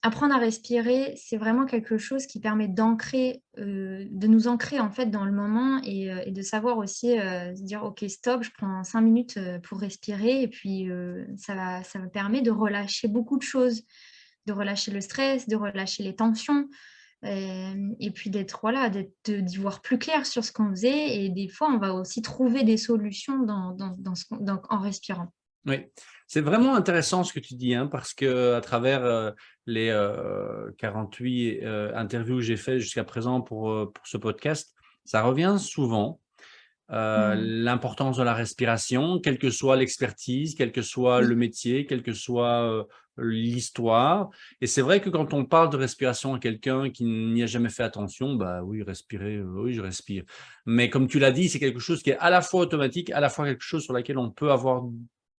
apprendre à respirer, c'est vraiment quelque chose qui permet de nous ancrer en fait dans le moment et de savoir aussi, se dire: «OK, stop, je prends 5 minutes, pour respirer» et puis, ça me permet de relâcher beaucoup de choses, de relâcher le stress, de relâcher les tensions, et puis d'y voir plus clair sur ce qu'on faisait et des fois, on va aussi trouver des solutions dans ce en respirant. Oui, c'est vraiment intéressant ce que tu dis, hein, parce qu'à travers, les, 48, interviews que j'ai fait jusqu'à présent pour ce podcast, ça revient souvent. Mmh. L'importance de la respiration, quelle que soit l'expertise, quel que soit Oui, le métier, quelle que soit, l'histoire. Et c'est vrai que quand on parle de respiration à quelqu'un qui n'y a jamais fait attention, bah, oui, respirer, oui, je respire. Mais comme tu l'as dit, c'est quelque chose qui est à la fois automatique, à la fois quelque chose sur laquelle on peut avoir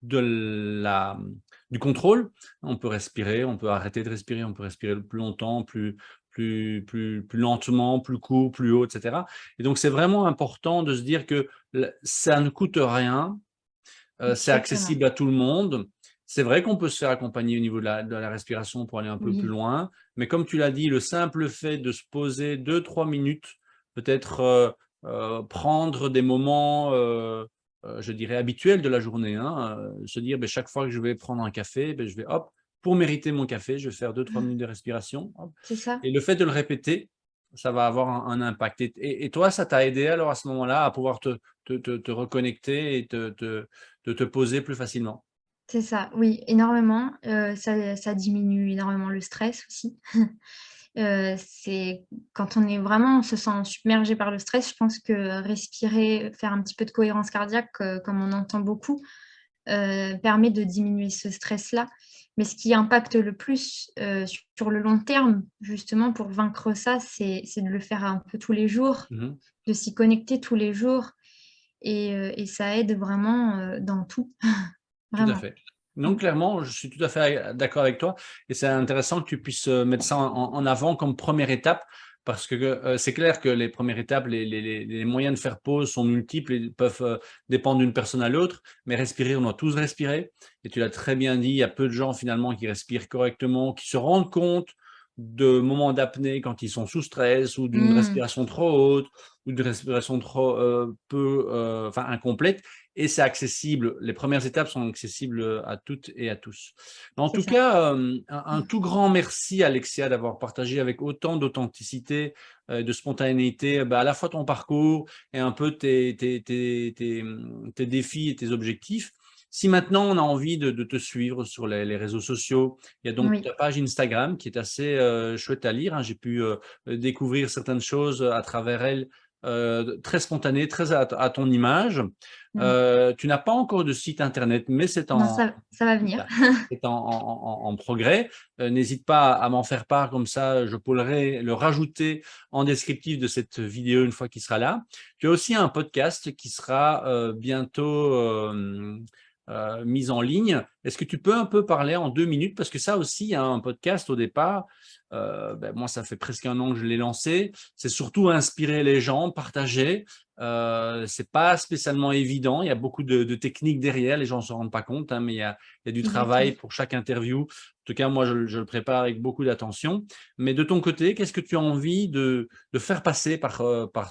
de la du contrôle. On peut respirer, on peut arrêter de respirer, on peut respirer plus longtemps, plus lentement, plus court, plus haut, et cetera. Et donc, c'est vraiment important de se dire que ça ne coûte rien, c'est exactement. accessible à tout le monde. C'est vrai qu'on peut se faire accompagner au niveau de la respiration pour aller un peu plus Oui. loin, mais comme tu l'as dit, le simple fait de se poser 2 3 minutes, peut-être, prendre des moments, je dirais habituels de la journée, hein, se dire: «Beh, chaque fois que je vais prendre un café, beh, je vais hop, pour mériter mon café, je vais faire 2 3 minutes de respiration, hop». C'est ça. Et le fait de le répéter, ça va avoir un impact. Et toi, ça t'a aidé alors à ce moment-là à pouvoir te reconnecter et de te poser plus facilement? C'est ça, oui, énormément, ça diminue énormément le stress aussi. C'est quand on se sent submergé par le stress, je pense que respirer, faire un petit peu de cohérence cardiaque, comme on entend beaucoup, permet de diminuer ce stress-là. Mais ce qui impacte le plus, sur le long terme, justement pour vaincre ça, c'est de le faire un peu tous les jours, Mmh. de s'y connecter tous les jours et ça aide vraiment, dans tout, Tout à vraiment. fait. Non, Mmh. clairement, je suis tout à fait d'accord avec toi et c'est intéressant que tu puisses, mettre ça en avant comme première étape parce que, c'est clair que les premières étapes, les moyens de faire pause sont multiples et peuvent, dépendre d'une personne à l'autre, mais respirer, on doit tous respirer et tu l'as très bien dit, il y a peu de gens finalement qui respirent correctement, qui se rendent compte de moments d'apnée quand ils sont sous stress ou d'une Mmh. respiration trop haute ou d'une respiration trop, peu, enfin incomplète. Et c'est accessible. Les premières étapes sont accessibles, à toutes et à tous. En C'est tout ça. cas, un tout grand merci Alexia d'avoir partagé avec autant d'authenticité, de spontanéité, bah, à la fois ton parcours et un peu tes défis et tes objectifs. Si maintenant on a envie de te suivre sur les réseaux sociaux, il y a donc Oui. ta page Instagram qui est assez, chouette à lire, hein. J'ai pu, découvrir certaines choses à travers elle, très spontanées, très à ton image. Mmh. Tu n'as pas encore de site internet, mais Non, ça va venir. c'est en progrès. N'hésite pas à m'en faire part, comme ça, je pourrai le rajouter en descriptif de cette vidéo une fois qu'il sera là. Tu as aussi un podcast qui sera, bientôt, mis en ligne. Est-ce que tu peux un peu parler en 2 minutes? Parce que ça aussi, hein, un podcast au départ, moi, ça fait presque 1 an que je l'ai lancé. C'est surtout inspirer les gens, partager. C'est pas spécialement évident. Il y a beaucoup de techniques derrière, les gens ne s'en rendent pas compte, hein, mais il y a du travail Exactement. pour chaque interview. En tout cas, moi, je le prépare avec beaucoup d'attention. Mais de ton côté, qu'est-ce que tu as envie de faire passer par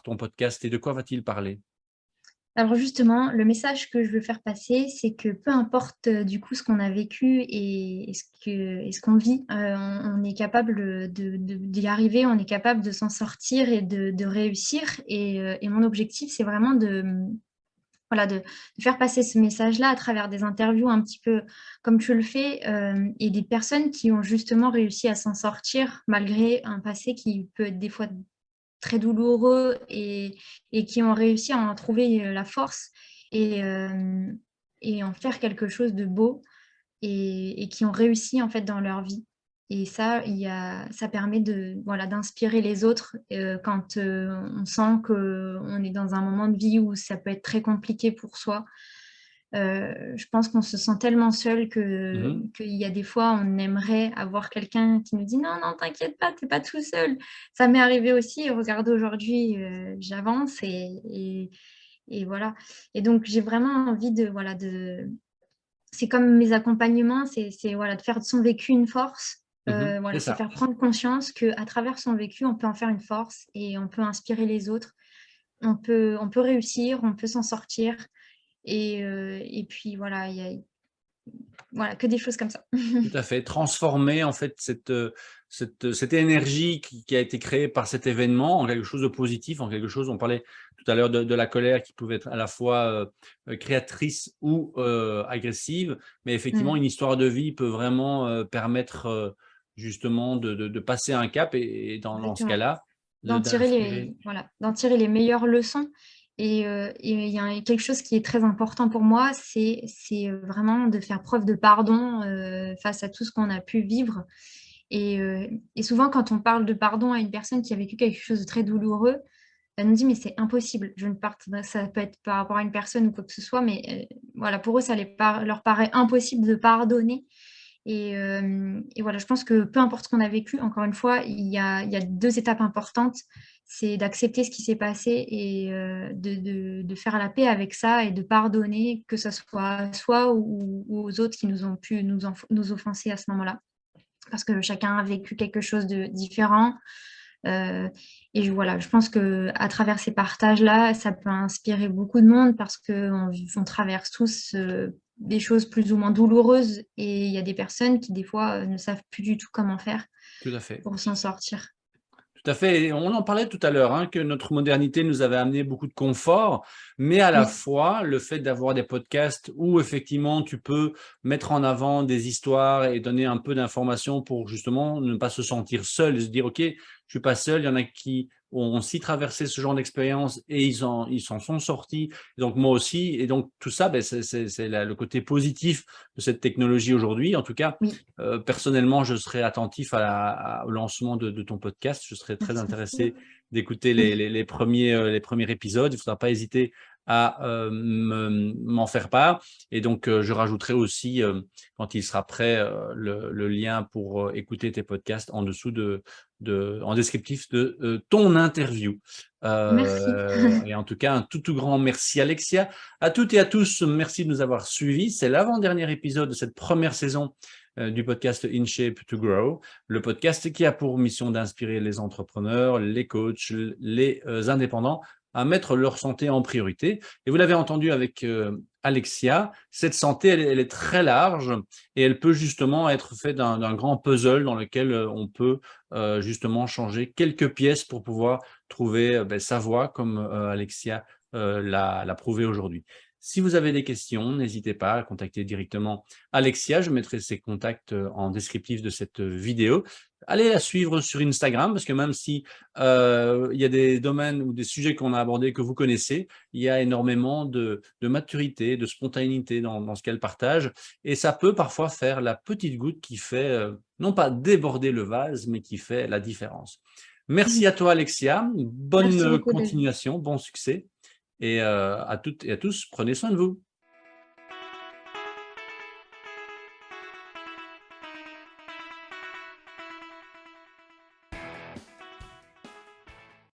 ton podcast et de quoi va-t-il parler? Alors justement, le message que je veux faire passer, c'est que peu importe, du coup, ce qu'on a vécu et ce qu'on vit, on est capable, d'y arriver, on est capable de s'en sortir et de réussir et mon objectif, c'est vraiment voilà, de faire passer ce message-là à travers des interviews un petit peu comme tu le fais, et des personnes qui ont justement réussi à s'en sortir malgré un passé qui peut être des fois très douloureux et qui ont réussi à en trouver la force et, et en faire quelque chose de beau et qui ont réussi en fait dans leur vie. Et ça, ça permet voilà, d'inspirer les autres quand on sent qu'on est dans un moment de vie où ça peut être très compliqué pour soi. Je pense qu'on se sent tellement seul Mhm. qu'il y a des fois, on aimerait avoir quelqu'un qui nous dit non, non, t'inquiète pas, t'es pas tout seul. Ça m'est arrivé aussi. Regarde, aujourd'hui, j'avance et voilà. Et donc, j'ai vraiment envie voilà, c'est comme mes accompagnements, c'est voilà, de faire de son vécu une force. Mhm. C'est Voilà, c'est ça. faire prendre conscience qu'à travers son vécu, on peut en faire une force et on peut inspirer les autres. On peut réussir, on peut s'en sortir. Et puis voilà, il y a voilà, que des choses comme ça. Tout à fait. Transformer en fait cette énergie qui a été créée par cet événement en quelque chose de positif, en quelque chose on parlait tout à l'heure de la colère qui pouvait être à la fois, créatrice ou, agressive. Mais effectivement, Mmh. une histoire de vie peut vraiment, permettre, justement de passer un cap et dans ce Exactement. cas-là, de D'en tirer d'inspirer. les voilà, d'en tirer les meilleures leçons et il y a quelque chose qui est très important pour moi, c'est vraiment de faire preuve de pardon, face à tout ce qu'on a pu vivre et souvent quand on parle de pardon à une personne qui a vécu quelque chose de très douloureux, elle nous dit: «Mais c'est impossible, je ne pardonne», ça peut être par rapport à une personne ou quoi que ce soit, mais voilà, pour eux, ça leur paraît impossible de pardonner et voilà, je pense que peu importe ce qu'on a vécu, encore une fois, il y a 2 étapes importantes. C'est d'accepter ce qui s'est passé et de faire la paix avec ça et de pardonner, que ça soit à soi ou aux autres qui nous ont pu nous offenser à ce moment-là. Parce que chacun a vécu quelque chose de différent. Heu voilà, je pense qu'à travers ces partages-là, ça peut inspirer beaucoup de monde parce qu'on traverse tous, des choses plus ou moins douloureuses et il y a des personnes qui, des fois, ne savent plus du tout comment faire Tout à fait. pour s'en sortir. Tout à fait, et on en parlait tout à l'heure, hein, que notre modernité nous avait amené beaucoup de confort, mais à la Oui. fois, le fait d'avoir des podcasts où effectivement tu peux mettre en avant des histoires et donner un peu d'informations pour justement ne pas se sentir seul et se dire: «OK, je suis pas seul, il y en a qui ont aussi traversé ce genre d'expérience et ils s'en sont sortis, donc moi aussi», et donc tout ça, beh, c'est le côté positif de cette technologie aujourd'hui. En tout cas, Oui, personnellement, je serai attentif au lancement de ton podcast. Je serai très merci intéressé beaucoup. d'écouter les premiers épisodes. Il ne faudra pas hésiter à m'en faire part. Et donc, je rajouterai aussi, quand il sera prêt, le lien pour écouter tes podcasts en dessous en descriptif de ton interview. Merci. Et en tout cas, un tout grand merci, Alexia. À toutes et à tous, merci de nous avoir suivis. C'est l'avant-dernier épisode de cette première saison du podcast In Shape to Grow, le podcast qui a pour mission d'inspirer les entrepreneurs, les coachs, les indépendants à mettre leur santé en priorité. Et vous l'avez entendu avec Alexia, cette santé, elle est très large et elle peut justement être faite d'un grand puzzle dans lequel on peut justement changer quelques pièces pour pouvoir trouver sa voie comme Alexia l'a prouvé aujourd'hui. Si vous avez des questions, n'hésitez pas à contacter directement Alexia. Je mettrai ses contacts en descriptif de cette vidéo. Allez la suivre sur Instagram parce que même si il y a des domaines ou des sujets qu'on a abordés que vous connaissez, il y a énormément de maturité, de spontanéité dans ce qu'elle partage. Et ça peut parfois faire la petite goutte qui fait, non pas déborder le vase, mais qui fait la différence. Merci à toi, Alexia. Bonne Merci beaucoup, David. continuation, bon succès. Et à toutes et à tous, prenez soin de vous.